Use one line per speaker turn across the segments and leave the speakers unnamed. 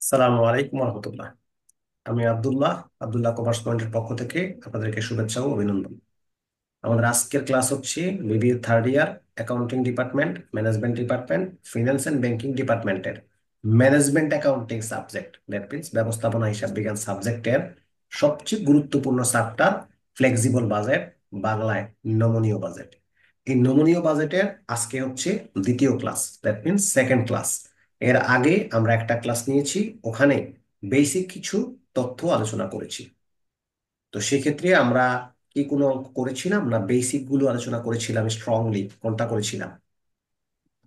সালামু আলাইকুম রহমতুল্লাহ। আমি আব্দুল্লাহ আব্দুল্লাহ কমার্স পয়েন্টের পক্ষ থেকে আপনাদেরকে শুভেচ্ছা ও অভিনন্দন। আমাদের আজকের ক্লাস হচ্ছে BBA third year accounting department, management department, finance and banking ডিপার্টমেন্টের management accounting subject, that means ব্যবস্থাপনা হিসাব বিজ্ঞান সাবজেক্টের সবচেয়ে গুরুত্বপূর্ণ চ্যাপ্টার ফ্লেক্সিবল বাজেট, বাংলায় নমনীয় বাজেট। এই নমনীয় বাজেটের আজকে হচ্ছে দ্বিতীয় class, that means second class. এর আগে আমরা একটা ক্লাস নিয়েছি, ওখানে বেসিক কিছু তথ্য আলোচনা করেছি। তো সেক্ষেত্রে আমরা কি কোনো অঙ্ক করেছিলাম না বেসিক গুলো আলোচনা করেছিলাম? স্ট্রংলি কোনটা করেছিলাম?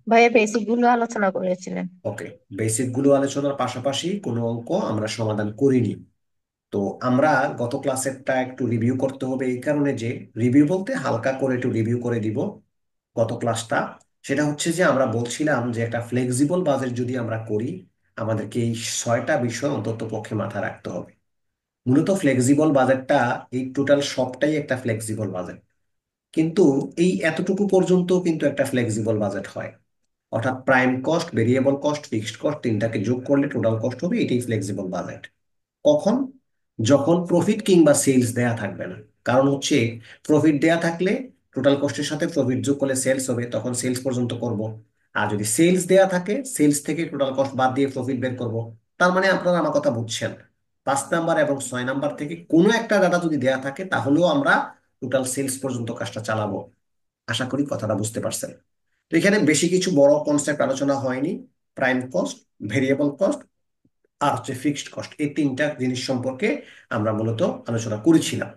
ভাইয়া বেসিক গুলো আলোচনা করেছিলেন।
ওকে, বেসিক গুলো আলোচনার পাশাপাশি কোনো অঙ্ক আমরা সমাধান করিনি। তো আমরা গত ক্লাসেরটা একটু রিভিউ করতে হবে, এই কারণে যে রিভিউ বলতে হালকা করে একটু রিভিউ করে দিব গত ক্লাসটা। সেটা হচ্ছে যে আমরা বলছিলাম যে একটা ফ্লেক্সিবল বাজেট যদি আমরা করি, আমাদেরকে এই 6টা বিষয় অন্তত পক্ষে মাথায় রাখতে হবে। মূলত ফ্লেক্সিবল বাজেটটা, এই টোটাল সবটাই একটা ফ্লেক্সিবল বাজেট, কিন্তু এই এতটুকু পর্যন্ত কিন্তু একটা ফ্লেক্সিবল বাজেট হয়। অর্থাৎ prime cost, variable cost, fixed cost তিনটাকে যোগ করলে টোটাল কস্ট হবে, এটাই ফ্লেক্সিবল বাজেট। কখন? যখন প্রফিট কিংবা সেলস দেয়া থাকবে না। কারণ হচ্ছে প্রফিট দেয়া থাকলে টোটাল কস্টের সাথে প্রফিট যোগ করলে সেলস হবে, তখন সেলস পর্যন্ত করব। আর যদি সেলস দেয়া থাকে, সেলস থেকে টোটাল কস্ট বাদ দিয়ে প্রফিট বের করব। তার মানে আপনারা আমার কথা বুঝছেন, 5 নাম্বার এবং 6 নাম্বার থেকে কোনো একটা ডাটা যদি দেয়া থাকে, তাহলেও আমরা টোটাল সেলস পর্যন্ত কাজটা চালাবো। আশা করি কথাটা বুঝতে পারছেন। তো এখানে বেশি কিছু বড় কনসেপ্ট আলোচনা হয়নি। প্রাইম কস্ট, ভেরিয়েবল কস্ট আর হচ্ছে ফিক্সড কস্ট, এই তিনটা জিনিস সম্পর্কে আমরা মূলত আলোচনা করেছিলাম।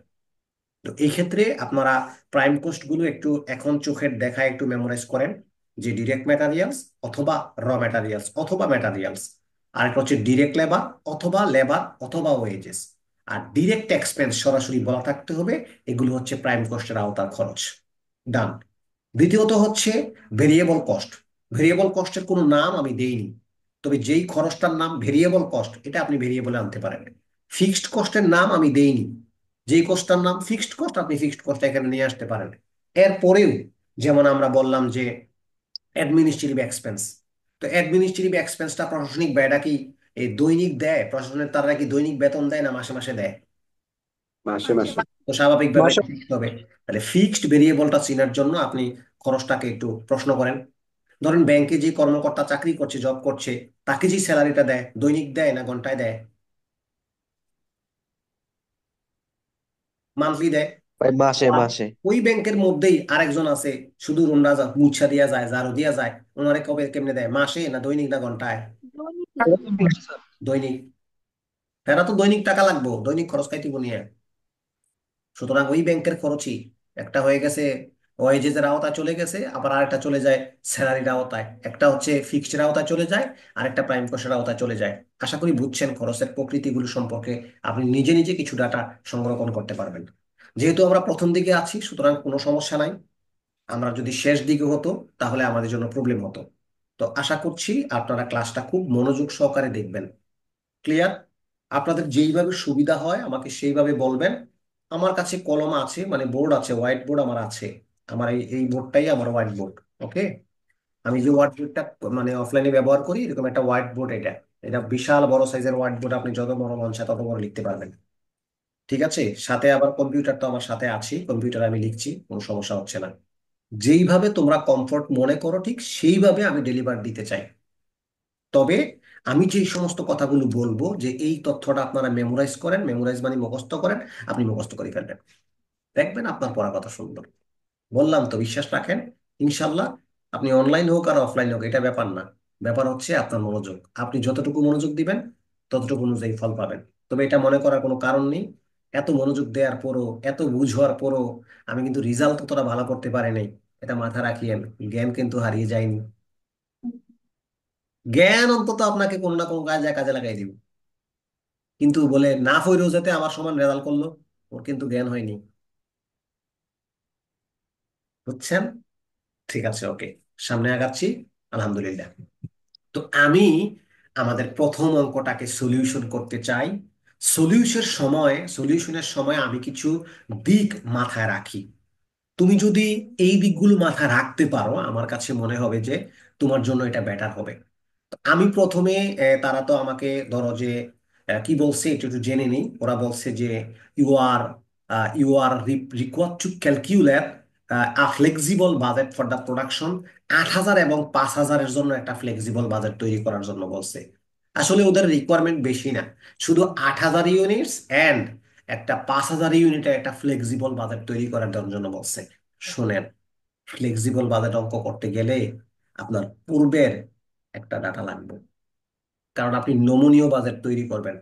তো এই ক্ষেত্রে আপনারা প্রাইম কস্ট গুলো একটু এখন চোখের দেখায় একটু মেমোরাইজ করেন, যে ডিরেক্ট ম্যাটারিয়ালস অথবা র ম্যাটারিয়ালস অথবা ম্যাটারিয়ালস, আর একটা হচ্ছে ডিরেক্ট লেবার অথবা লেবার অথবা ওয়েজেস, আর ডিরেক্ট এক্সপেন্স সরাসরি বলা থাকতে হবে। এগুলো হচ্ছে প্রাইম কস্টের আওতার খরচ। ডান। দ্বিতীয়ত হচ্ছে ভেরিয়েবল কস্ট। ভেরিয়েবল কস্টের কোনো নাম আমি দেইনি, তবে যেই খরচটার নাম ভেরিয়েবল কস্ট, এটা আপনি ভেরিয়েবলে আনতে পারেন। ফিক্সড কস্টের নাম আমি দেইনি, যেই কস্টটার নাম ফিক্সড কস্ট আপনি ফিক্সড কস্ট এখানে নিয়ে আসতে পারেন। এরপরেও যেমন আমরা বললাম যে অ্যাডমিনিস্ট্রেটিভ এক্সপেন্স, তো অ্যাডমিনিস্ট্রেটিভ এক্সপেন্সটা প্রশাসনিক ব্যয়টা কি এই দৈনিক দেয়? প্রশাসনের তারা কি দৈনিক বেতন দেয় না মাসে মাসে দেয়?
মাসে মাসে।
তো স্বাভাবিকভাবে
মাসে।
ফিক্সড হবে। তাহলে ফিক্সড ভেরিয়েবলটা চেনার জন্য আপনি খরচটাকে একটু প্রশ্ন করেন। ধরেন ব্যাংকে যে কর্মকর্তা চাকরি করছে, জব করছে, তাকে যে স্যালারিটা দেয়, দৈনিক দেয় না ঘন্টায় দেয়? মান্থলি দেয়।
ভাই মাসে
আর
মাসে।
ওই ব্যাংকের মধ্যেই আরেকজন আছে, শুধু রুন্ডা মুছা দিয়া যায়, ঝাড়ু দিয়া যায়, ওনারে কবে কেমনে দেয়? মাসে না দৈনিক না ঘন্টায়? দৈনিক। তারা তো দৈনিক টাকা লাগবো, দৈনিক খরচ খাইতে নিয়ে। সুতরাং ওই ব্যাংকের খরচই একটা হয়ে গেছে, ওয়েজেস এর আওতায় চলে গেছে, আবার আরেকটা চলে যায় স্যালারির আওতায়, একটা হচ্ছে ফিক্সড এর আওতায় চলে যায়, আরেকটা প্রাইম কোর্সের আওতায় চলে যায়। আশা করি বুঝছেন খরচের প্রকৃতিগুলো সম্পর্কে। আপনি নিজে নিজে কিছু ডাটা সংরক্ষণ করতে পারবেন। যেহেতু আমরা প্রথম দিকে আছি, সুতরাং কোনো সমস্যা নাই। আমরা যদি শেষ দিকে হতো, তাহলে আমাদের জন্য প্রবলেম হতো। তো আশা করছি আপনারা ক্লাসটা খুব মনোযোগ সহকারে দেখবেন। ক্লিয়ার? আপনাদের যেইভাবে সুবিধা হয় আমাকে সেইভাবে বলবেন। আমার কাছে কলম আছে, মানে বোর্ড আছে, হোয়াইট বোর্ড আমার আছে। আমার এই এই বোর্ডটাই আমার হোয়াইট বোর্ড। ওকে, আমি যে হোয়াইট বোর্ডটা মানে অফলাইনে ব্যবহার করি, এরকম একটা হোয়াইট বোর্ড এটা। এটা বিশাল বড় সাইজের হোয়াইট বোর্ড, আপনি যত বড় মন চায় তত বড় লিখতে পারবেন। ঠিক আছে, সাথে আবার কম্পিউটার তো আমার সাথে আছে, কম্পিউটারে আমি লিখছি, কোনো সমস্যা হচ্ছে না। যেইভাবে তোমরা কমফোর্ট মনে করো ঠিক সেইভাবে আমি ডেলিভার দিতে চাই। তবে আমি যে সমস্ত কথাগুলো বলবো, যে এই তথ্যটা আপনারা মেমোরাইজ করেন, মেমোরাইজ মানে মুখস্থ করেন, আপনি মুখস্থ করে ফেলবেন, দেখবেন আপনার পড়া কথা সুন্দর। বললাম তো, বিশ্বাস রাখেন, ইনশাল্লাহ। আপনি অনলাইন হোক আর অফলাইন হোক, এটা ব্যাপার না। ব্যাপার হচ্ছে আপনার মনোযোগ। আপনি যতটুকু মনোযোগ দিবেন, ততটুকু অনুযায়ী ফল পাবেন। তবে এটা মনে করার কোনো কারণ নেই, এত মনোযোগ দেওয়ার পরও, এত বুঝ হওয়ার পরও আমি কিন্তু রেজাল্ট ততটা ভালো করতে পারি নাই। এটা মাথা রাখিয়েন, জ্ঞান কিন্তু হারিয়ে যায়নি। জ্ঞান অন্তত আপনাকে কোনো না কোনো কাজে কাজে লাগাই দিব। কিন্তু বলে না হইলেও যাতে আমার সমান রেজাল্ট করলো, ওর কিন্তু জ্ঞান হয়নি। বুঝছেন? ঠিক আছে, ওকে, সামনে আগাচ্ছি। আলহামদুলিল্লাহ। তো আমি আমাদের প্রথম অঙ্কটাকে সলিউশন করতে চাই। সলিউশনের সময় আমি কিছু দিক মাথায় রাখি। তুমি যদি এই দিকগুলো মাথায় রাখতে পারো, আমার কাছে মনে হবে যে তোমার জন্য এটা বেটার হবে। তো আমি প্রথমে তারা তো আমাকে ধরো যে কি বলছে একটু একটু জেনে নিই। ওরা বলছে যে you are you are required to calculate a flexible budget for the production. 8,000 এবং 5,000-এর জন্য একটা ফ্লেক্সিবল বাজেট তৈরি করার জন্য বলছে। আসলে ওদের রিকোয়ারমেন্ট বেশি না, শুধু 8,000 ইউনিটস অ্যান্ড একটা 5,000 ইউনিটের একটা ফ্লেক্সিবল বাজেট তৈরি করার জন্য বলছে। শুনেন, ফ্লেক্সিবল বাজেট অঙ্ক করতে গেলে আপনার পূর্বের একটা ডাটা লাগবে, কারণ আপনি নমনীয় বাজেট তৈরি করবেন,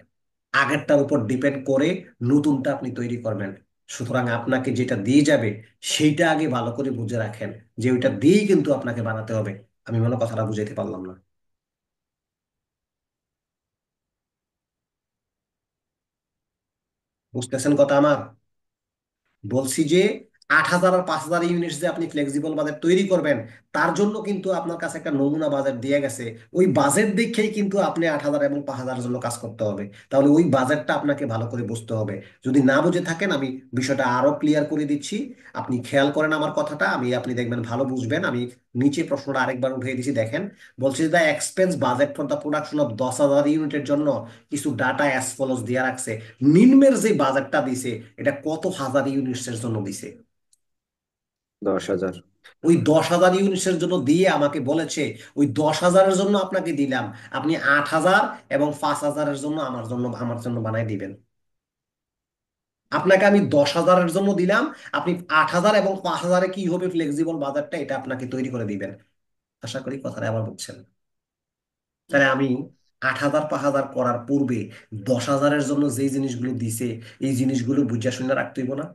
আগেরটার উপর ডিপেন্ড করে নতুনটা আপনি তৈরি করবেন। সুতরাং আপনাকে যেটা দিয়ে যাবে সেইটা আগে ভালো করে বুঝে রাখেন, যে ওইটা দিয়েই কিন্তু আপনাকে বানাতে হবে। আমি মনে হয় কথাটা বুঝাইতে পারলাম না। বুঝতেছেন কথা আমার? বলছি যে 8,000 আর 5,000 ইউনিট যে আপনি ফ্লেক্সিবল বাজেট তৈরি করবেন, তার জন্য কিন্তু আপনার কাছে একটা নমুনা বাজেট দিয়ে গেছে। ওই বাজেট দেখেই কিন্তু আপনি 8,000 এবং 5,000 জন্য কাজ করতে হবে। তাহলে ওই বাজেটটা আপনাকে ভালো করে বুঝতে হবে। যদি না বুঝে থাকেন, আমি বিষয়টা আরো ক্লিয়ার করে দিচ্ছি। আপনি খেয়াল করেন আমার কথাটা, আপনি দেখবেন ভালো বুঝবেন। আমি নিচে প্রশ্নটা আরেকবার উঠিয়ে দিচ্ছি, দেখেন। বলছে the expense budget for the production of 10,000 ইউনিটের জন্য কিছু ডাটা অ্যাজ ফলোজ দিয়ে রাখছে। নিম্নের যে বাজেটটা দিছে, এটা কত হাজার ইউনিটস এর জন্য দিছে?
10,000।
ওই 10,000 ইউনিটসের জন্য দিয়ে আমাকে বলেছে ওই 10,000-এর জন্য আপনাকে দিলাম, আপনি 8,000 এবং 5,000-এর জন্য আমার জন্য বানাই দিবেন। আপনাকে আমি 10,000-এর জন্য দিলাম, আপনি 8,000 এবং 5,000-এ কি হবে ফ্লেক্সিবল বাজারটা, এটা আপনাকে তৈরি করে দিবেন। আশা করি কথাটা আবার বুঝছেন। তাহলে আমি 8,000 5,000 করার পূর্বে 10,000-এর জন্য যে জিনিসগুলো দিছে, এই জিনিসগুলো বুঝা শুনে রাখতে হইব না?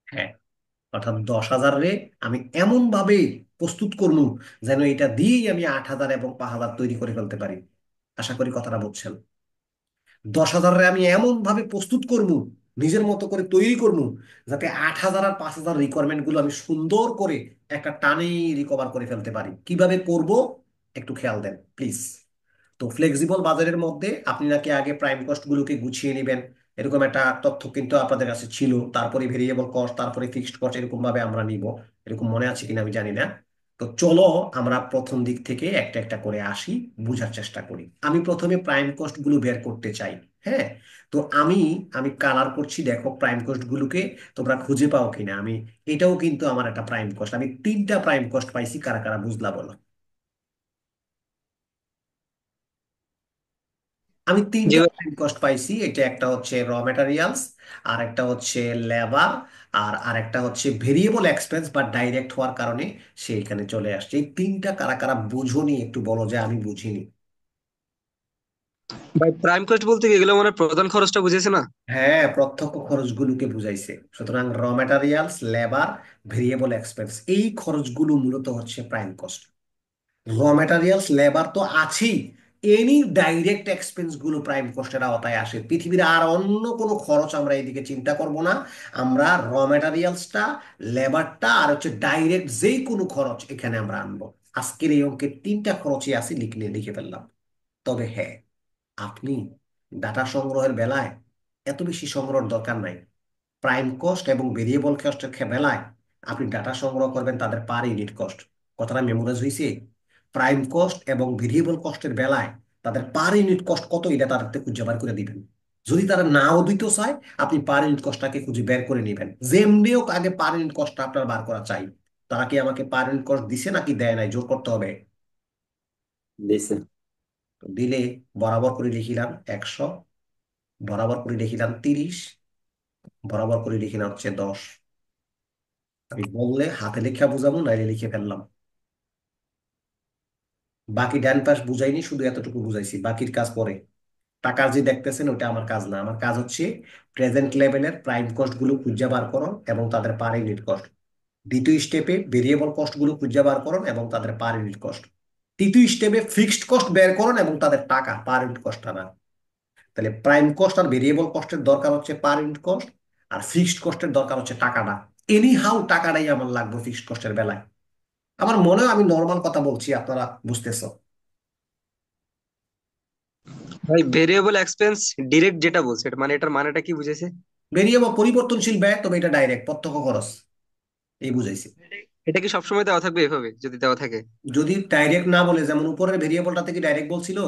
হ্যাঁ। অর্থাৎ 10,000 রে আমি এমন ভাবে প্রস্তুত করবো যেন এটা দিয়েই আমি 8,000 এবং 5,000 তৈরি করে ফেলতে পারি। আশা করি কথাটা বুঝছেন। 10,000 রে আমি এমন ভাবে প্রস্তুত করবো, নিজের মতো করে তৈরি করবো, যাতে 8,000 আর 5,000 রিকোয়ারমেন্ট গুলো আমি সুন্দর করে একটা টানে রিকভার করে ফেলতে পারি। কিভাবে করব একটু খেয়াল দেন প্লিজ। তো ফ্লেক্সিবল বাজারের মধ্যে আপনি নাকি আগে প্রাইম কস্ট গুলোকে গুছিয়ে নেবেন, এরকম একটা তথ্য কিন্তু আপনাদের কাছে ছিল। তারপরে ভেরিয়েবল কস্ট, তারপরে ফিক্সড কস্ট, এরকম ভাবে আমরা নিব। এরকম মনে আছে কিনা আমি জানি না। তো চলো আমরা প্রথম দিক থেকে একটা একটা করে আসি, বুঝার চেষ্টা করি। আমি প্রথমে প্রাইম কস্ট গুলো বের করতে চাই। হ্যাঁ। তো আমি আমি কালার করছি, দেখো প্রাইম কস্ট গুলোকে তোমরা খুঁজে পাও কিনা। এটাও কিন্তু আমার একটা প্রাইম কস্ট। আমি 3টা প্রাইম কস্ট পাইছি, কারা কারা বুঝলা বলো? আমি
জি
3টা
ভাই।
প্রাইম কস্ট পাইছি। এটা একটা হচ্ছে র ম্যাটেরিয়ালস, আর একটা হচ্ছে লেবার, আর আরেকটা হচ্ছে ভেরিয়েবল এক্সপেন্স বা ডাইরেক্ট হওয়ার কারণে সে এখানে চলে আসছে। এই 3টা কারা কারা বুঝোনি একটু বলো, যে আমি বুঝিনি।
ভাই প্রাইম কস্ট বলতে কি এগুলো মানে প্রধান খরচটা বুঝেছে না?
হ্যাঁ, প্রত্যক্ষ খরচগুলোকে বুঝাইছে। সুতরাং র ম্যাটেরিয়ালস, লেবার, ভেরিয়েবল এক্সপেন্স, এই খরচগুলো মূলত হচ্ছে প্রাইম কস্ট। র ম্যাটেরিয়ালস, লেবার তো আছেই, এনি ডাইরেক্ট এক্সপেন্স গুলো প্রাইম কস্টের আওতায় আসে। পৃথিবীর আর অন্য কোনো খরচ আমরা এদিকে চিন্তা করব না। আমরা র ম্যাটেরিয়ালসটা, লেবারটা আর হচ্ছে ডাইরেক্ট যেই কোনো খরচ এখানে আমরা আনবো। আজকের এই অঙ্কের 3টা খরচই আছে, লিখে ফেললাম। তবে হ্যাঁ, আপনি ডাটা সংগ্রহের বেলায় এত বেশি সংগ্রহের দরকার নাই। প্রাইম কস্ট এবং ভেরিয়েবল কস্টের বেলায় আপনি ডাটা সংগ্রহ করবেন তাদের পার ইউনিট কস্ট। কথাটা মেমোরাইজ হয়েছে? প্রাইম কস্ট এবং ভেরিয়েবল কস্টের বেলায় তাদের পার ইউনিট কস্ট কত, এটা তাদের খুঁজে বার করে দিবেন। যদি তারা নাও দিতে চায়, আপনি পার ইউনিট কস্টটাকে খুঁজে বের করে নেবেন। যেমনিও আগে পার ইউনিট কস্টটা আপনার বার করা চাই। তারা কি আমাকে পার ইউনিট কস্ট দিছে নাকি দেয় নাই? জোর করতে হবে।
দিছে।
তো দিলে বরাবর করে লিখিলাম 100, বরাবর করে লিখিলাম 30, বরাবর করে লিখিলাম হচ্ছে 10। আমি বললে হাতে লেখা বুঝাবো, নাইলে লিখে ফেললাম। বাকি ডান পাশ বুঝাইনি, শুধু এতটুকু বুঝাইছি, বাকির কাজ পরে। টাকার যে দেখতেছেন ওটা আমার কাজ না। আমার কাজ হচ্ছে প্রেজেন্ট লেভেলের প্রাইম কস্ট গুলো খুঁজে বার করো এবং তাদের পার ইউনিট কস্ট। দ্বিতীয় স্টেপে ভেরিয়েবল কস্ট গুলো খুঁজে বার করুন এবং তাদের পার ইউনিট কস্ট। তৃতীয় স্টেপে ফিক্সড কস্ট বের করুন এবং তাদের টাকা, পার ইউনিট কস্ট না। তাহলে প্রাইম কস্ট আর ভেরিয়েবল কস্টের দরকার হচ্ছে পার ইউনিট কস্ট, আর ফিক্সড কস্টের দরকার হচ্ছে টাকাটা। এনি হাউ টাকাটাই আমার লাগবে ফিক্সড কস্টের বেলায়। আমার মনে হয় আমি নর্মাল কথা বলছি, আপনারা বুঝতেছো?
ভাই ভেরিয়েবল এক্সপেন্স ডিরেক্ট যেটা বলছে এটা মানে এটার মানেটা কি বুঝেছে?
ভেরিয়েবল পরিবর্তনশীল ব্যয়, তবে এটা ডাইরেক্ট প্রত্যক্ষ খরচ, এই বুঝাইছি।
এটা কি সবসময় দেওয়া থাকবে এভাবে যদি দেওয়া থাকে?
যদি ডাইরেক্ট না বলে, যেমন উপরের ভেরিয়েবলটা থেকে ডাইরেক্ট বলছিল,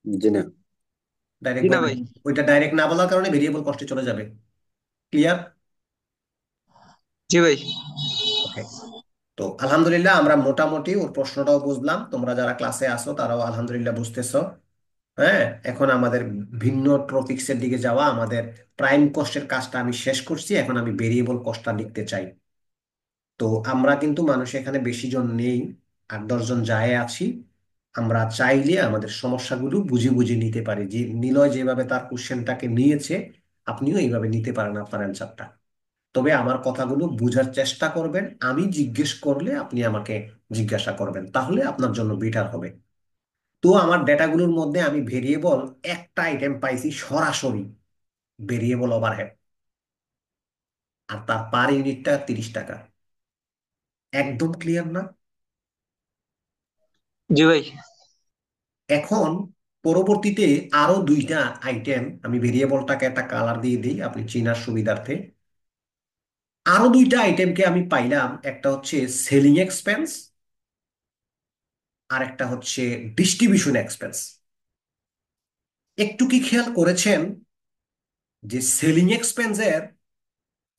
জি না।
জি
ডাইরেক্ট
না
বলে
ভাই।
ওইটা ডাইরেক্ট না বলার কারণে ভেরিয়েবল কষ্টে চলে যাবে। ক্লিয়ার?
জি ভাই।
ওকে। তো আলহামদুলিল্লাহ আমরা মোটামুটি ওর প্রশ্নটাও বুঝলাম, তোমরা যারা ক্লাসে আসো তারাও আলহামদুলিল্লাহ বুঝতেছো। হ্যাঁ, এখন আমাদের ভিন্ন টপিকসের দিকে যাওয়া, আমাদের প্রাইম কস্টের কাজটা আমি শেষ করছি, এখন আমি ভেরিয়েবল কস্টটা লিখতে চাই। তো আমরা কিন্তু মানুষ এখানে বেশি জন নেই, 8-10 জন যায় আছি। আমরা চাইলে আমাদের সমস্যাগুলো বুঝে বুঝে নিতে পারি, যে নিলয় যেভাবে তার কোশ্চেনটাকে নিয়েছে আপনিও এইভাবে নিতে পারেন আপনার অ্যান্সারটা। তবে আমার কথাগুলো বুঝার চেষ্টা করবেন, আমি জিজ্ঞেস করলে আপনি আমাকে জিজ্ঞাসা করবেন, তাহলে আপনার জন্য বেটার হবে। তো আমার ডেটাগুলোর মধ্যে আমি ভেরিয়েবল একটা আইটেম পাইছি সরাসরি, ভেরিয়েবল ওভারহেড, আর তার পার ইউনিটটা 30 টাকা। একদম ক্লিয়ার না?
জি ভাই।
এখন পরবর্তীতে আরো দুইটা আইটেম, আমি ভেরিয়েবলটাকে একটা কালার দিয়ে দিই আপনি চেনার সুবিধার্থে। আরো দুইটা আইটেমকে আমি পাইলাম, একটা হচ্ছে সেলিং এক্সপেন্স, আর একটা হচ্ছে ডিস্ট্রিবিউশন এক্সপেন্স। একটু কি খেয়াল করেছেন যে সেলিং এক্সপেন্সের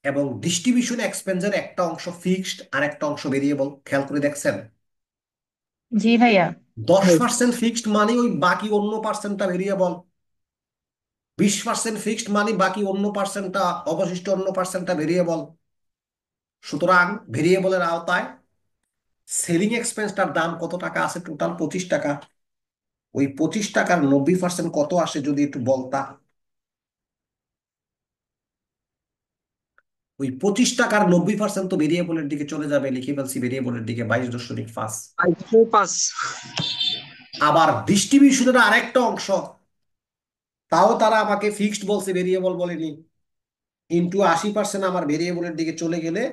এবং ডিস্ট্রিবিউশন এক্সপেন্সের একটা অংশ ফিক্সড আর একটা অংশ ভেরিয়েবল? খেয়াল করে দেখছেন?
জি ভাইয়া।
10% ফিক্সড মানে ওই বাকি অন্য পার্সেন্টটা ভেরিয়েবল, 20% ফিক্সড মানে বাকি অন্য পার্সেন্টটা, অবশিষ্ট অন্য পার্সেন্টটা ভেরিয়েবল। সুতরাং ভেরিয়েবলের আওতায় সেলিং এক্সপেন্সটার দাম কত টাকা আছে? টোটাল 25 টাকা। ওই 25 টাকার 90% কত আসে যদি একটু বলতা? ওই 25 টাকার 90% তো ভেরিয়েবলের দিকে চলে যাবে, লিখে ফেলছি ভেরিয়েবলের দিকে 22.5।
আইসো পাস।
আবার ডিস্ট্রিবিউশনের আরেকটা অংশ, তাও তারা আমাকে ফিক্সড বলছে, ভেরিয়েবল বলেনি, ইন্টু 80% আমার ভেরিয়েবলের দিকে চলে গেলে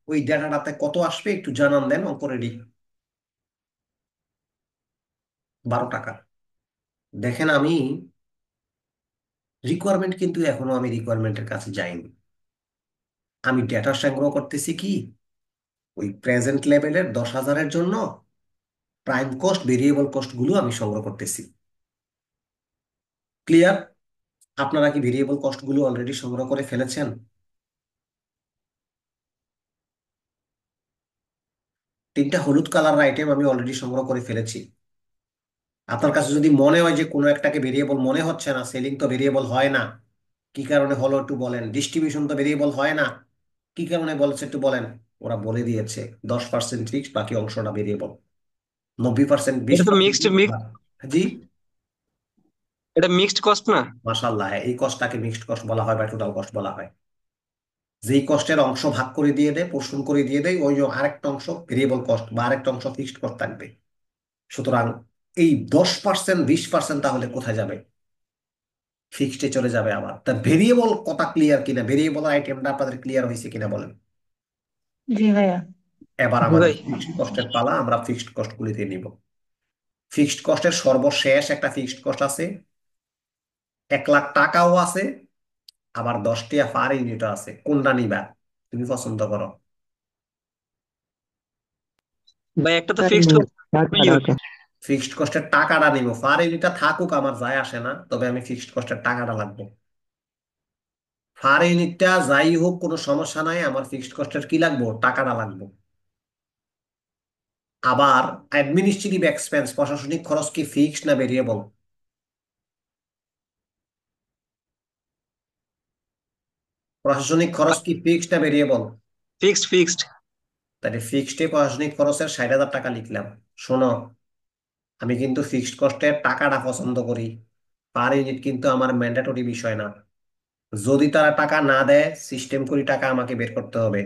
ওই ডেটাটাতে কত আসবে একটু জানান দেন, অঙ্ক রেডি। 12 টাকা। দেখেন আমি রিকোয়ারমেন্ট, কিন্তু এখনো আমি রিকোয়ারমেন্টের কাছে যাইনি। আমি ডেটা সংগ্রহ করতেছি কি, ওই প্রেজেন্ট লেভেলের 10,000-এর জন্য প্রাইম কস্ট ভেরিয়েবল কস্ট গুলো আমি সংগ্রহ করতেছি। ক্লিয়ার? আপনারা কি ভেরিয়েবল কস্ট গুলো অলরেডি সংগ্রহ করে ফেলেছেন? তিনটা হলুদ কালার আইটেম আমি অলরেডি সংগ্রহ করে ফেলেছি। আপনার কাছে যদি মনে হয় যে কোনো একটাকে ভেরিয়েবল মনে হচ্ছে না, সেলিং তো ভেরিয়েবল হয় না, কি কারণে হলো একটু বলেন। ডিস্ট্রিবিউশন তো ভেরিয়েবল হয় না, কি কারণে বলছে একটু বলেন। ওরা বলে দিয়েছে 10% ফিক্সড, বাকি অংশটা ভেরিয়েবল। 90% বিশ
এটা তো
পার্সেন্ট
মিক্সড মিক্স।
জি।
এটা মিক্সড কস্ট না?
মাশাআল্লাহ, এই কস্টটাকে মিক্সড কস্ট বলা হয় বা টোটাল কস্ট বলা হয়। যেই কস্টের অংশ ভাগ করে দিয়ে দেয়, পোর্শন করে দিয়ে দেয়, ওই যে আরেকটা অংশ ভেরিয়েবল কস্ট বা আরেকটা অংশ ফিক্সড কস্ট থাকবে। সুতরাং এই 10% 20% তাহলে কোথায় যাবে? ফিক্সডে চলে যাবে। আবার তা ভেরিয়েবল কথা ক্লিয়ার কিনা, ভেরিয়েবল আইটেমটা আপনাদের ক্লিয়ার হয়েছে কিনা বলেন।
জি ভাইয়া।
এবার
জি
আমাদের
ভাই।
ফিক্সড কস্টের পালা, আমরা ফিক্সড কস্ট গুলিতে নিব। ফিক্সড কস্টের সর্বশেষ একটা ফিক্সড কস্ট আছে, 1 লাখ টাকাও আছে, আবার 10 টিয়া পার ইউনিটও আছে। কোনটা নিবা? তুমি পছন্দ করো।
ভাই একটা তো ফিক্সড কস্ট।
ফিক্সড কস্টের টাকাটা নিব, পার ইউনিটটা থাকুক আমার যায় আসে না, তবে আমি ফিক্সড কস্টের টাকাটা লাগবে। পার ইউনিটটা যাই হোক কোনো সমস্যা নাই, আমার ফিক্সড কস্টের কি লাগবে? টাকাটা লাগবে। আবার অ্যাডমিনিস্ট্রেটিভ এক্সপেন্স, প্রশাসনিক খরচ কি ফিক্সড না ভেরিয়েবল? প্রশাসনিক খরচ কি ফিক্সড না ভেরিয়েবল?
Fixed fixed.
তাহলে ফিক্সডে প্রশাসনিক খরচের 60,000 টাকা লিখলাম। শোনো, আমি কিন্তু ফিক্সড কস্টের টাকাটা পছন্দ করি, পার ইউনিট কিন্তু আমার ম্যান্ডেটরি বিষয় না। যদি তারা টাকা না দেয়, সিস্টেম করে টাকা আমাকে বের করতে হবে।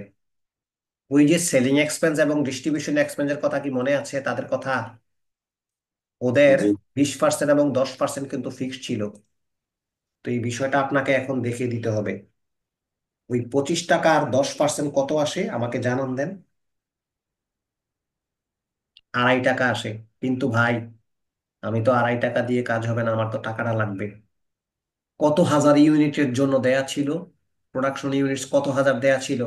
ওই যে সেলিং এক্সপেন্স এবং ডিস্ট্রিবিউশন এক্সপেন্সের কথা কি মনে আছে তাদের কথা? ওদের
জি
20% এবং 10% কিন্তু ফিক্সড ছিল। তো এই বিষয়টা আপনাকে এখন দেখিয়ে দিতে হবে। ওই 25 টাকা আর 10% কত আসে আমাকে জানান দেন। 2.5 টাকা আসে। কিন্তু ভাই, আমি তো 2.5 টাকা দিয়ে কাজ হবে না, আমার তো টাকাটা লাগবে। কত হাজার ইউনিটের জন্য দেয়া ছিল, প্রোডাকশন ইউনিটস কত হাজার দেয়া ছিল?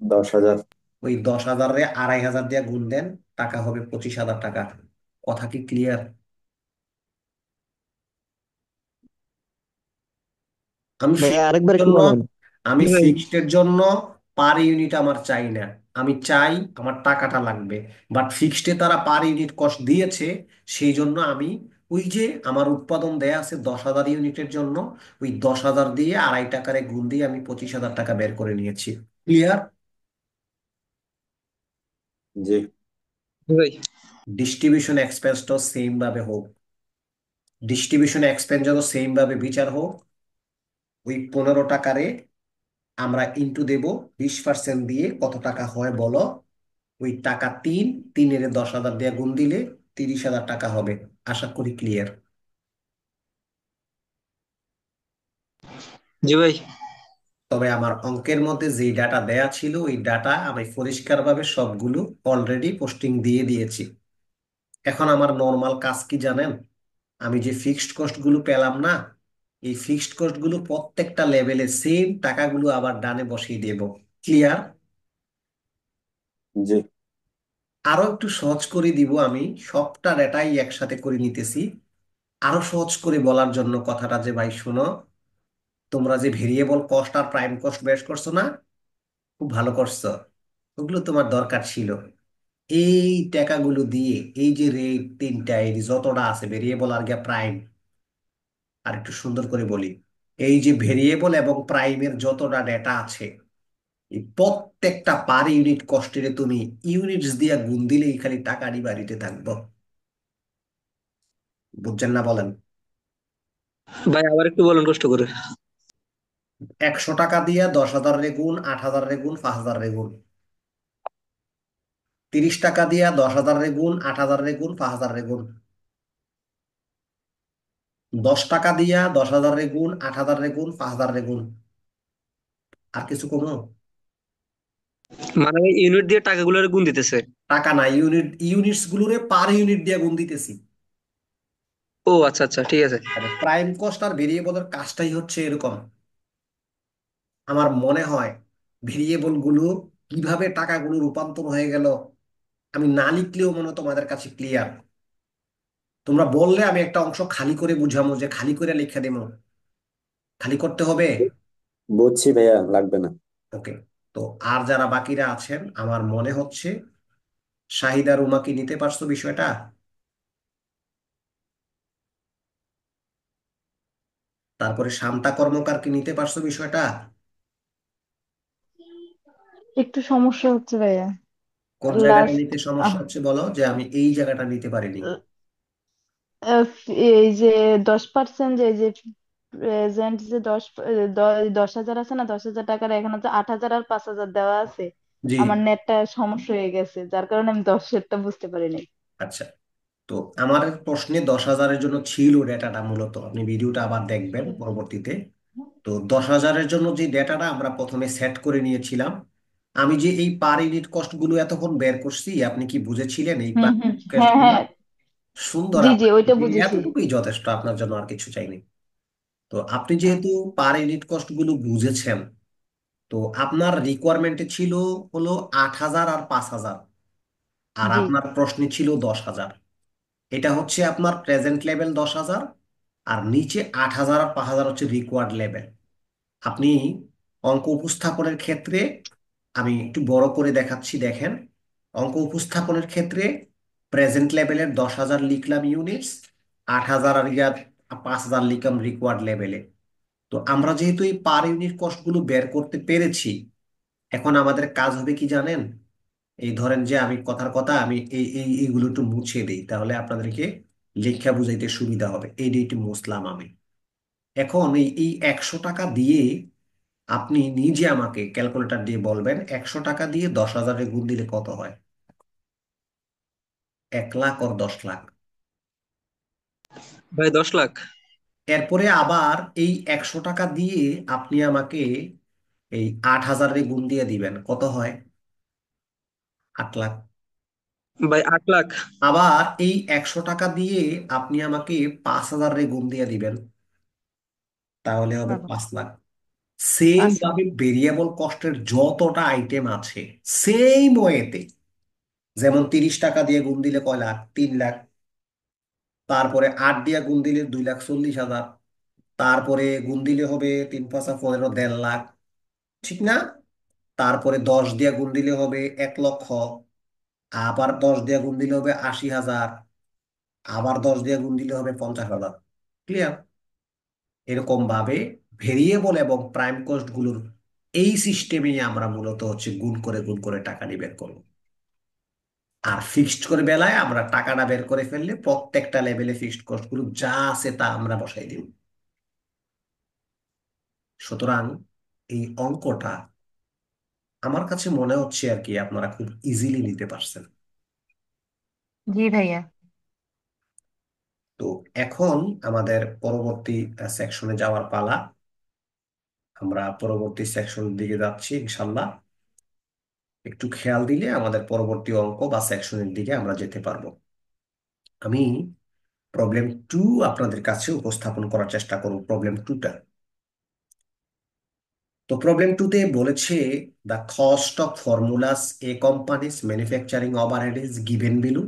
10,000।
ওই 10,000-রে 2,500 দিয়ে গুণ দেন, টাকা হবে 25,000 টাকা। কথা কি ক্লিয়ার? আমি
ভাইয়া
ফিক্সড
আরেকবার একটু
জন্য
বলেন।
আমি
জি ভাই।
ফিক্সড এর জন্য পার ইউনিট আমার চাই না। আমি চাই আমার টাকাটা লাগবে। বাট ফিক্সডে তারা পার ইউনিট কস্ট দিয়েছে, সেই জন্য আমি ওই যে আমার উৎপাদন দেয়া আছে 10,000 ইউনিটের জন্য, ওই 10,000 দিয়ে 2.5 টাকারে গুণ দিয়ে আমি 25,000 টাকা বের করে নিয়েছি। ক্লিয়ার?
জি।
জি ভাই।
ডিস্ট্রিবিউশন এক্সপেন্সটাও সেম ভাবে হোক, ডিস্ট্রিবিউশন এক্সপেন্স যেন সেম ভাবে বিচার হোক। ওই 15 টাকারে আমরা ইনটু দেব 20% দিয়ে, কত টাকা হয় বলো? ওই টাকা 3, 3-এর 10,000 দিয়ে গুণ দিলে 30,000 টাকা হবে। আশা করি ক্লিয়ার।
জি ভাই।
তবে আমার অঙ্কের মধ্যে যে ডাটা দেয়া ছিল ওই ডাটা আমি পরিষ্কারভাবে সবগুলো অলরেডি পোস্টিং দিয়ে দিয়েছি। এখন আমার নর্মাল কাজ কি জানেন? আমি যে ফিক্সড কস্ট গুলো পেলাম না, এই ফিক্সড কস্ট গুলো প্রত্যেকটা লেভেলে সেম টাকাগুলো আবার ডানে বসিয়ে দেব। ক্লিয়ার?
জি।
আরো একটু সহজ করে দিব আমি, সবটা ডেটাই একসাথে করে নিতেছি। আরো সহজ করে বলার জন্য কথাটা, যে ভাই শোনো, তোমরা যে ভেরিয়েবল কস্ট আর প্রাইম কস্ট বের করছো না, খুব ভালো করছো। ওগুলো তোমার দরকার ছিল। এই টাকাগুলো দিয়ে এই যে রেট তিনটা, এই যতটা আছে ভেরিয়েবল আর গিয়া প্রাইম, আর একটু সুন্দর করে বলি, এই যে ভেরিয়েবল এবং প্রাইমের যতটা ডেটা আছে, এই প্রত্যেকটা পার ইউনিট কস্টের তুমি ইউনিটস দিয়া গুণ দিলেই খালি টাকারই বাড়িতে থাকবো। বুঝছেন না বলেন?
ভাই আবার একটু বলেন কষ্ট করে।
100 টাকা দিয়া 10,000 রে গুণ, 8,000 রে গুণ, 5,000 রে গুণ। 30 টাকা দিয়া 10,000 রে গুণ, 8,000 রে গুণ, 5,000 রে গুণ। 10 টাকা দিয়া 10,000 রে গুণ, 8,000 রে গুণ, 5,000 রে গুণ। আর কিছু কমো?
মানে ইউনিট দিয়ে টাকাগুলোর গুণ দিতেছে।
টাকা না, ইউনিটস গুলোরে পার ইউনিট দিয়ে গুণ দিতেছি।
ও আচ্ছা আচ্ছা, ঠিক আছে।
আরে প্রাইম কস্ট আর ভেরিয়েবলের কাজটাই হচ্ছে এরকম। আমার মনে হয় ভেরিয়েবল গুলো কিভাবে টাকাগুলো রূপান্তর হয়ে গেল, আমি না লিখলেও মনে হয় তোমাদের কাছে ক্লিয়ার। তোমরা বললে আমি একটা অংশ খালি করে বুঝামো, যে খালি করে লিখে দেবো। খালি করতে হবে।
বুঝছি ভাইয়া, লাগবে না।
ওকে। তো আর যারা বাকিরা আছেন, আমার মনে হচ্ছে শাহিদা রুমা কি নিতে পারছো বিষয়টা? তারপরে শান্তা কর্মকার কি নিতে পারছো বিষয়টা?
একটু সমস্যা হচ্ছে ভাইয়া।
কোন জায়গাটা
লাস্ট
নিতে সমস্যা হচ্ছে বলো, যে আমি এই জায়গাটা নিতে পারিনি।
এই যে 10%, যে এই যে প্রেজেন্ট যে 10,000 আছে না, 10,000 টাকার এখানে তো 8,000 আর 5,000 দেওয়া আছে।
জি।
আমার নেটটা সমস্যা হয়ে গেছে, যার কারণে আমি 10-এরটা বুঝতে পারিনি।
আচ্ছা। তো আমার প্রশ্নে 10,000-এর জন্য ছিল ডেটাটা, মূলত আপনি ভিডিওটা আবার দেখবেন পরবর্তীতে। তো 10,000-এর জন্য যে ডেটাটা আমরা প্রথমে সেট করে নিয়েছিলাম, আমি যে এই পার ইউনিট কস্ট গুলো এতক্ষণ বের করছি, আপনি কি বুঝেছিলেন এই
হুম
পার
হুম,
কস্ট
হ্যাঁ
গুলো?
হ্যাঁ।
সুন্দর।
জি জি,
আপনার
ওইটা বুঝেছি।
এতটুকুই যথেষ্ট আপনার জন্য, আর কিছু চাইনি। তো আপনি যেহেতু পার ইউনিট কস্ট গুলো বুঝেছেন, তো আপনার রিকোয়ারমেন্টে ছিল হলো 8,000 আর 5,000, আর
জি।
আপনার প্রশ্নে ছিল 10,000। এটা হচ্ছে আপনার প্রেজেন্ট লেভেল 10,000, আর নিচে 8,000 আর 5,000 হচ্ছে রিকোয়ার্ড লেভেল। আপনি অঙ্ক উপস্থাপনের ক্ষেত্রে, আমি একটু বড় করে দেখাচ্ছি দেখেন। অঙ্ক উপস্থাপনের ক্ষেত্রে প্রেজেন্ট লেভেলের 10,000 লিখলাম ইউনিটস, 8,000 আর 5,000 লিখলাম রিকোয়ার্ড লেভেলে। তো আমরা যেহেতু এই পার ইউনিট কস্টগুলো বের করতে পেরেছি, এখন আমাদের কাজ হবে কি জানেন? এই ধরেন যে আমি কথার কথা, আমি এইগুলো একটু মুছে দিই, তাহলে আপনাদেরকে লেখা বুঝাইতে সুবিধা হবে। এই একটু মুছলাম আমি। এখন এই 100 টাকা দিয়ে আপনি নিজে আমাকে ক্যালকুলেটর দিয়ে বলবেন, 100 টাকা দিয়ে 10,000-এ গুণ দিলে কত হয়? 1 লাখ আর 10 লাখ।
ভাই 10 লাখ।
এরপরে আবার এই 100 টাকা দিয়ে আপনি আমাকে এই 8,000-এ গুণ দিয়ে দিবেন, কত হয়? 8 লাখ।
ভাই 8 লাখ।
আবার এই 100 টাকা দিয়ে আপনি আমাকে 5,000-এ গুণ দিয়ে দিবেন, তাহলে হবে
বাবা।
5 লাখ। সেম
আচ্ছা।
ভাবে ভেরিয়েবল কস্টের যতটা আইটেম আছে সেম ওয়েতে, যেমন 30 টাকা দিয়ে গুণ দিলে কয় লাখ? 3 লাখ। তারপরে 8 দিয়ে গুণ দিলে 2,40,000। তারপরে গুণ দিলে হবে 3 × 5 = 15, 1.5 লাখ। ঠিক না? তারপরে 10 দিয়ে গুণ দিলে হবে 1 লক্ষ। আবার 10 দিয়ে গুণ দিলে হবে 80,000। আবার 10 দিয়ে গুণ দিলে হবে 50,000। ক্লিয়ার? এরকম ভাবে ভেরিয়েবল এবং প্রাইম কস্ট গুলোর এই সিস্টেমেই আমরা মূলত হচ্ছে গুণ করে টাকাটি বের করবো। আর ফিক্সড করে বেলায় আমরা টাকাটা বের করে ফেললে প্রত্যেকটা লেভেলে ফিক্সড কস্ট গুলো যা আছে তা আমরা বসাই দিব। সুতরাং এই অঙ্কটা আমার কাছে মনে হচ্ছে আর কি আপনারা খুব ইজিলি নিতে পারছেন।
জি ভাইয়া।
তো এখন আমাদের পরবর্তী সেকশনে যাওয়ার পালা। আমরা পরবর্তী সেকশনের দিকে যাচ্ছি ইনশাল্লাহ। একটু খেয়াল দিলে আমাদের পরবর্তী অঙ্ক বা সেকশনের দিকে আমরা যেতে পারবো। আমি প্রবলেম 2 আপনাদের কাছে উপস্থাপন করার চেষ্টা করব, প্রবলেম 2টা। তো প্রবলেম 2তে বলেছে, the cost of formulas A companies manufacturing overhead is given below.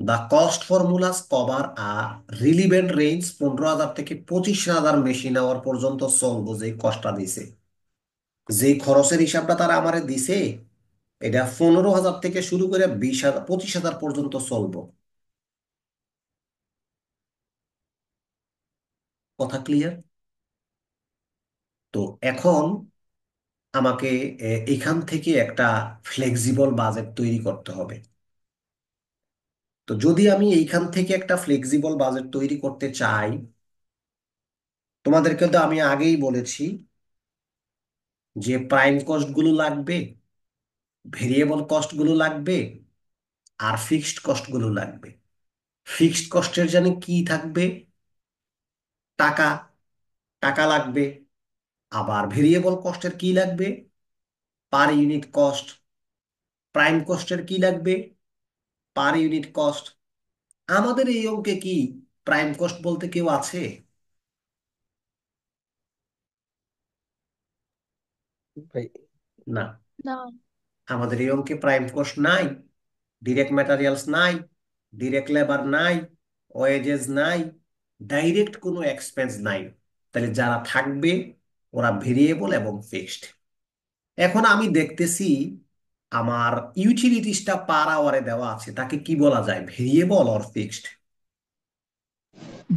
The cost formulas cover a relevant range 15,000 থেকে 25,000 মেশিন আওয়ার পর্যন্ত চলবো। যে কষ্টটা দিছে, যে খরচের হিসাবটা তারা আমারে দিছে, এটা 15,000 থেকে শুরু করে 20,000 25,000 পর্যন্ত চলবো। কথা ক্লিয়ার? তো এখন আমাকে এখান থেকে একটা ফ্লেক্সিবল বাজেট তৈরি করতে হবে। তো যদি আমি এইখান থেকে একটা ফ্লেক্সিবল বাজেট তৈরি করতে চাই, তোমাদেরকে তো আমি আগেই বলেছি যে প্রাইম কস্ট গুলো লাগবে, ভেরিয়েবল কস্ট গুলো লাগবে, আর ফিক্সড কস্ট গুলো লাগবে। ফিক্সড কস্টের জানি কি থাকবে? টাকা। টাকা লাগবে। আবার ভেরিয়েবল কস্টের কি লাগবে? Per unit cost. প্রাইম কস্টের কি লাগবে? Per unit cost. আমাদের এই অঙ্কে কি প্রাইম কস্ট বলতে কেউ আছে?
ভাই
না।
না।
আমাদের এই অঙ্কে প্রাইম কস্ট নাই, ডিরেক্ট ম্যাটেরিয়ালস নাই, ডিরেক্ট লেবার নাই, ওয়েজেস নাই, ডাইরেক্ট কোনো এক্সপেন্স নাই। তাহলে যারা থাকবে ওরা ভেরিয়েবল এবং ফিক্সড। এখন আমি দেখতেছি আমার ইউটিলিটিসটা পার আওয়ারে দেওয়া আছে, তাকে কি বলা যায়, variable or fixed?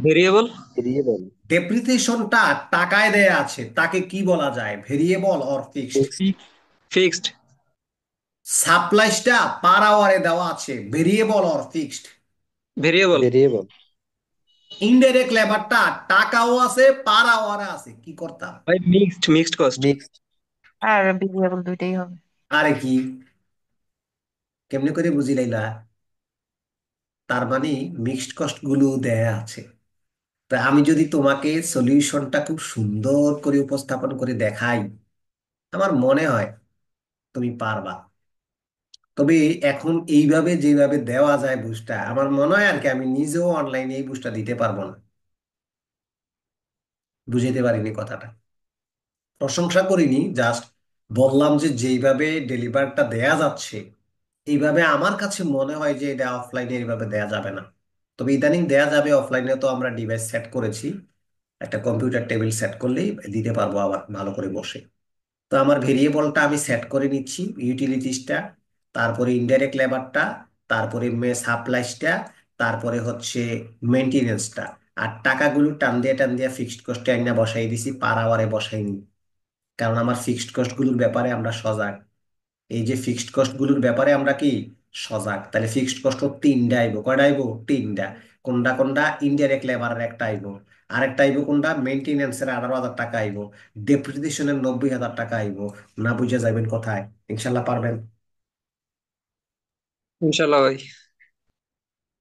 Variable.
Variable.
ডেপ্রিসিয়েশনটা টাকায় দেয়া আছে, তাকে কি বলা যায়, ভেরিয়েবল অর ফিক্সড?
ফিক্সড।
সাপ্লাইসটা পার আওয়ারে দেওয়া আছে, variable or fixed?
Variable.
Variable.
Indirect লেবারটা টাকাও আছে পার আওয়ারে আছে, কি করতাম?
ভাই মিক্সড কস্ট।
মিক্সড।
আর ভেরিয়েবল দুইটাই হবে।
আরে কি, কেমনে করে বুঝিলাইলা? তার মানে মিক্সড কস্ট গুলো দেয়া আছে। তা আমি যদি তোমাকে সলিউশনটা খুব সুন্দর করে উপস্থাপন করে দেখাই, আমার মনে হয় তুমি পারবা। তবে এখন এইভাবে যেভাবে দেওয়া যায় বুঝটা, আমার মনে হয় আর কি আমি নিজেও অনলাইনে এই বুঝটা দিতে পারবো না। বুঝাইতে পারিনি কথাটা, প্রশংসা করিনি, জাস্ট বললাম যে যেইভাবে ডেলিভারটা দেয়া যাচ্ছে, এইভাবে আমার কাছে মনে হয় যে এটা অফলাইনে এইভাবে দেয়া যাবে না। তবে ইদানিং দেয়া যাবে। অফলাইনে তো আমরা ডিভাইস সেট করেছি, একটা কম্পিউটার টেবিল সেট করলেই দিতে পারবো আবার ভালো করে বসে। তো আমার ভেরিয়েবলটা আমি সেট করে নিচ্ছি, ইউটিলিটিসটা, তারপরে ইনডাইরেক্ট লেবারটা, তারপরে সাপ্লাইসটা, তারপরে হচ্ছে মেনটেনেন্সটা। আর টাকাগুলো টান দিয়ে ফিক্সড কস্টে আইনা বসাই দিছি, পার আওয়ারে বসাইনি। কারণ আমার ফিক্সড কস্ট গুলোর ব্যাপারে আমরা সজাগ। এই যে ফিক্সড কস্ট গুলোর ব্যাপারে আমরা কি সজাগ, তাহলে ফিক্সড কস্ট 3টা আইবো। কয়টা আইবো? 3টা। কোনটা কোনটা? ইনডাইরেক্ট লেবারের একটা আইবো, আরেকটা আইবো কোনটা, মেনটেনেন্সের 18,000 টাকা আইবো, ডেপ্রিসিয়েশনের 90,000 টাকা আইবো। না বুঝে যাবেন কোথায়? ইনশাল্লাহ পারবেন।
ইনশাল্লাহ ভাই।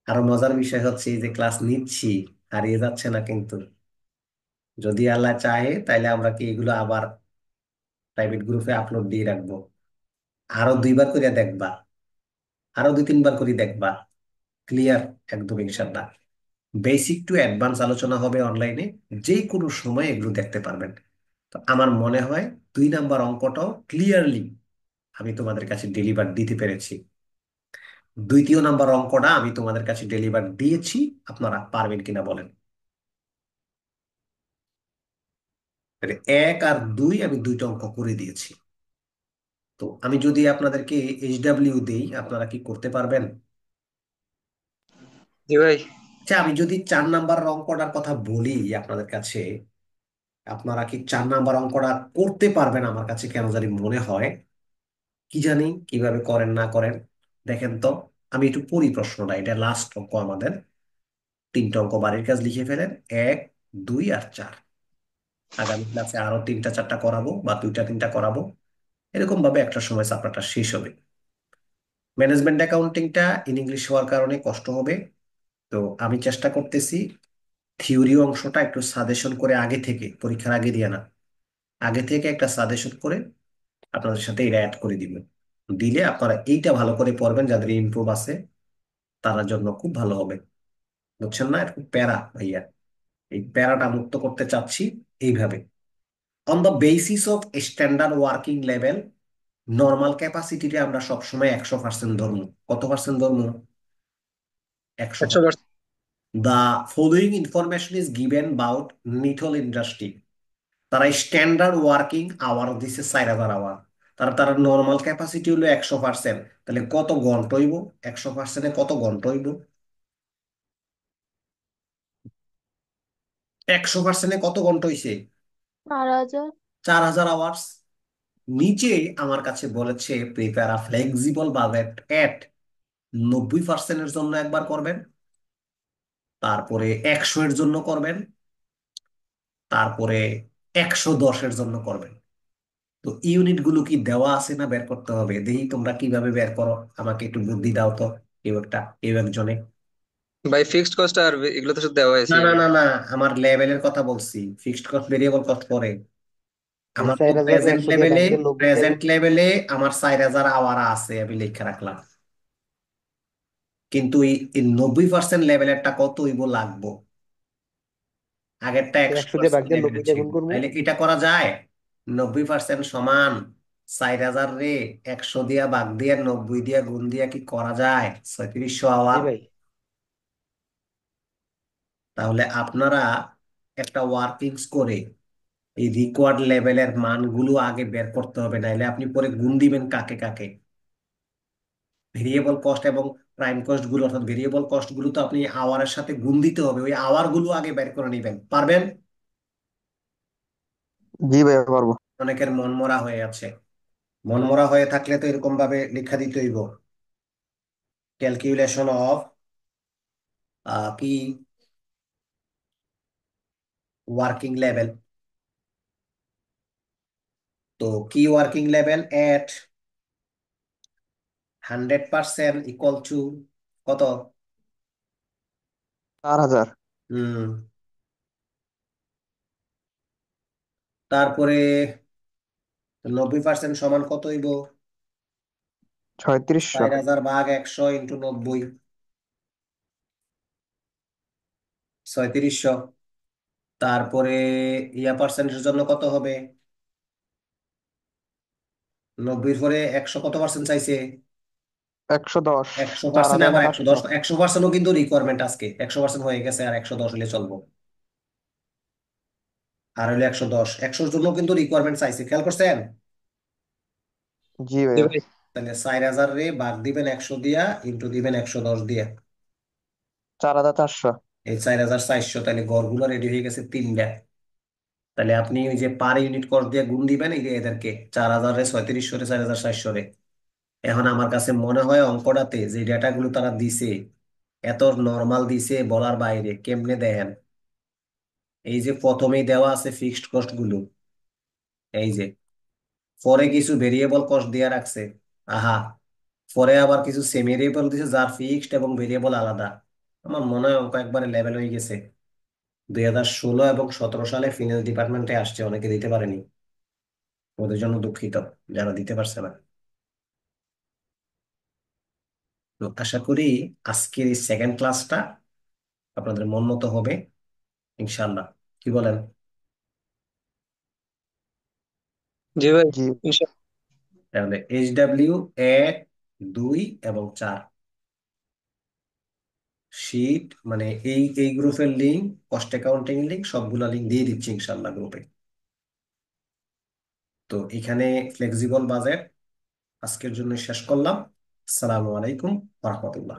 আরো মজার বিষয় হচ্ছে এই যে ক্লাস নিচ্ছি, হারিয়ে যাচ্ছে না কিন্তু। যদি আল্লাহ চাহে তাহলে আমরা কি এগুলো আবার প্রাইভেট গ্রুপে আপলোড দিয়ে রাখবো। আরো 2বার করে দেখবা, আরো 2-3বার করে দেখবা। ক্লিয়ার? একদম ইনশাল্লাহ। বেসিক টু অ্যাডভান্স আলোচনা হবে অনলাইনে, যে কোনো সময় এগুলো দেখতে পারবেন। তো আমার মনে হয় 2 নাম্বার অঙ্কটাও ক্লিয়ারলি আমি তোমাদের কাছে ডেলিভার দিতে পেরেছি। দ্বিতীয় নাম্বার অঙ্কটা আমি তোমাদের কাছে ডেলিভার দিয়েছি, আপনারা পারবেন কিনা বলেন। তাহলে 1 আর 2 আমি দুইটা অঙ্ক করে দিয়েছি। তো আমি যদি আপনাদেরকে এইচডাব্লিউ দেই, আপনারা কি করতে পারবেন?
জি ভাই।
আচ্ছা, আমি যদি 4 নাম্বার অঙ্কটার কথা বলি আপনাদের কাছে, আপনারা কি 4 নাম্বার অঙ্কটা করতে পারবেন? আমার কাছে কেন জানি মনে হয়, কি জানি কিভাবে করেন না করেন। দেখেন তো, আমি একটু পড়ি প্রশ্নটা, এটা লাস্ট অঙ্ক আমাদের। 3টা অঙ্ক বাড়ির কাজ লিখে ফেলেন, 1, 2 আর 4। আগামী ক্লাসে আরো 3টা 4টা করাবো বা 2টা 3টা করাবো, এরকম ভাবে একটা সময় চাপড়াটা শেষ হবে। ম্যানেজমেন্ট অ্যাকাউন্টিংটা ইন ইংলিশ হওয়ার কারণে কষ্ট হবে। তো আমি চেষ্টা করতেছি থিওরি অংশটা একটু সাজেশন করে আগে থেকে, পরীক্ষার আগে দিয়ে না, আগে থেকে একটা সাজেশন করে আপনাদের সাথে এটা অ্যাড করে দিব। দিলে আপনারা এইটা ভালো করে পড়বেন, যাদের ইমপ্রুভ আছে তার জন্য খুব ভালো হবে। বুঝছেন না? এরকম প্যারা ভাইয়া, এই প্যারাটা মুক্ত করতে চাচ্ছি এইভাবে। On the basis of standard working level, normal ক্যাপাসিটিতে আমরা সবসময় 100% ধরবো। কত পার্সেন্ট ধরবো? 100।
100%।
The following information is given about Nitol industry. তারা স্ট্যান্ডার্ড ওয়ার্কিং আওয়ার দিছে 4,000 আওয়ার। তারা নর্মাল ক্যাপাসিটি হলো 100%, তাহলে কত ঘন্টা হইব? 100%-এ কত ঘন্টা হইব? 100%-এ কত ঘন্টা হইছে?
4,000।
4,000 আওয়ার্স। নিচে আমার কাছে বলেছে প্রিপেয়ার আ ফ্লেক্সিবল বাজেট এট 90%-এর জন্য একবার করবেন, তারপরে 100-এর জন্য করবেন, তারপরে 110-এর জন্য করবেন। তো ইউনিট গুলো কি দেওয়া আছে না বের করতে হবে? দেখি তোমরা কিভাবে বের করো, আমাকে একটু বুদ্ধি দাও তো। কেউ একজনে।
ভাই ফিক্সড কস্ট আর এগুলো তো সব দেওয়া আছে
না না
এখানে।
না না, আমার লেভেলের কথা বলছি, ফিক্সড কস্ট ভেরিয়েবল কস্ট পরে।
এই
আমার তো
4,000 রে
প্রেজেন্ট
100 দিয়ে
লেভেলে,
ভাগ দিয়ে 90 দিয়ে গুণ।
আমার 4,000 আওয়ার আছে, আমি লিখে রাখলাম। কিন্তু এই 90% লেভেলেরটা কত হইব লাগবো? আগেরটা একশো
100 দিয়ে ভাগ
পার্সেন্ট
দিয়ে
লেভেলে
90 দিয়ে
ছিল,
গুণ করবো।
তাইলে এটা করা যায়। 90% সমান 4,000 রে 100 দিয়া ভাগ দিয়ে 90 দিয়া গুণ দিয়া কি করা যায়? 3,500 আওয়ার।
জি ভাই।
তাহলে আপনারা একটা ওয়ার্কিংস করে এই রিকোয়ার্ড লেভেলের মানগুলো আগে বের করতে হবে, নাইলে আপনি পরে গুণ দিবেন কাকে কাকে। ভেরিয়েবল কস্ট এবং প্রাইম কস্ট গুলো, অর্থাৎ ভেরিয়েবল কস্ট গুলো তো আপনি আওয়ারের সাথে গুণ দিতে হবে, ওই আওয়ার গুলো আগে বের করে নেবেন। পারবেন?
জি ভাই পারবো।
অনেকের মনমরা হয়ে আছে। মনমরা হয়ে থাকলে তো এরকম ভাবে লেখা দিতে হইব, ক্যালকুলেশন অফ কি ওয়ার্কিং লেভেল। তো কি working level at 100% equal to কত?
4,000।
হুম। তারপরে 90% সমান কত হইব?
3,600।
4,000 ভাগ 100 ইন্টু 90, 3,600। তারপরে পার্সেন্টের জন্য কত হবে? 90 পরে 100 কত পার্সেন্ট চাইছে?
110।
100%,
4,000
আবার
ভাগ
110।
800।
100%ও কিন্তু রিকোয়ারমেন্ট আজকে, 100% হয়ে গেছে, আর 110 হলে চলবো। আর হলে 110, 100-র জন্য কিন্তু রিকোয়ারমেন্ট চাইছে, খেয়াল করছেন?
জি
জি
ভাইয়া।
ভাই।
তাহলে 4,000 রে ভাগ দিবেন 100 দিয়া, ইন্টু দিবেন 110 দিয়া,
4,400।
এই 4,400। তাহলে গড়গুলো রেডি হয়ে গেছে 3টা। তাহলে আপনি ওই যে পার ইউনিট কস্ট দিয়ে গুণ দিবেন এই যে এদেরকে, 4,000 রে 3,600 রে 4,400 রে। এখন আমার কাছে মনে হয় অঙ্কটাতে যে ডেটাগুলো তারা দিছে এত নর্মাল দিছে বলার বাইরে। কেমনে দেখেন, এই যে প্রথমেই দেওয়া আছে ফিক্সড কস্ট গুলো, এই যে পরে কিছু ভেরিয়েবল কস্ট দিয়ে রাখছে। আহা, পরে আবার কিছু সেমি ভেরিয়েবল দিছে যার ফিক্সড এবং ভেরিয়েবল আলাদা। আমার মনে হয় অঙ্ক একবারে লেভেল হয়ে গেছে। 2016 এবং 17 সালে ফিনান্স ডিপার্টমেন্টে আসছে, অনেকে দিতে পারেনি, ওদের জন্য দুঃখিত যারা দিতে পারছে না। তো আশা করি আজকের এই সেকেন্ড ক্লাসটা আপনাদের মন মতো হবে ইনশাল্লাহ। কি বলেন?
জি ভাই,
জি
ইনশাল্লাহ।
তাহলে HW 1, 2 এবং 4 শীট, মানে এই গ্রুপের লিঙ্ক, কস্ট অ্যাকাউন্টিং লিঙ্ক, সবগুলা লিঙ্ক দিয়ে দিচ্ছি ইনশাল্লাহ গ্রুপে। তো এখানে ফ্লেক্সিবল বাজেট আজকের জন্য শেষ করলাম। আসসালামু আলাইকুম ওয়া রাহমাতুল্লাহ।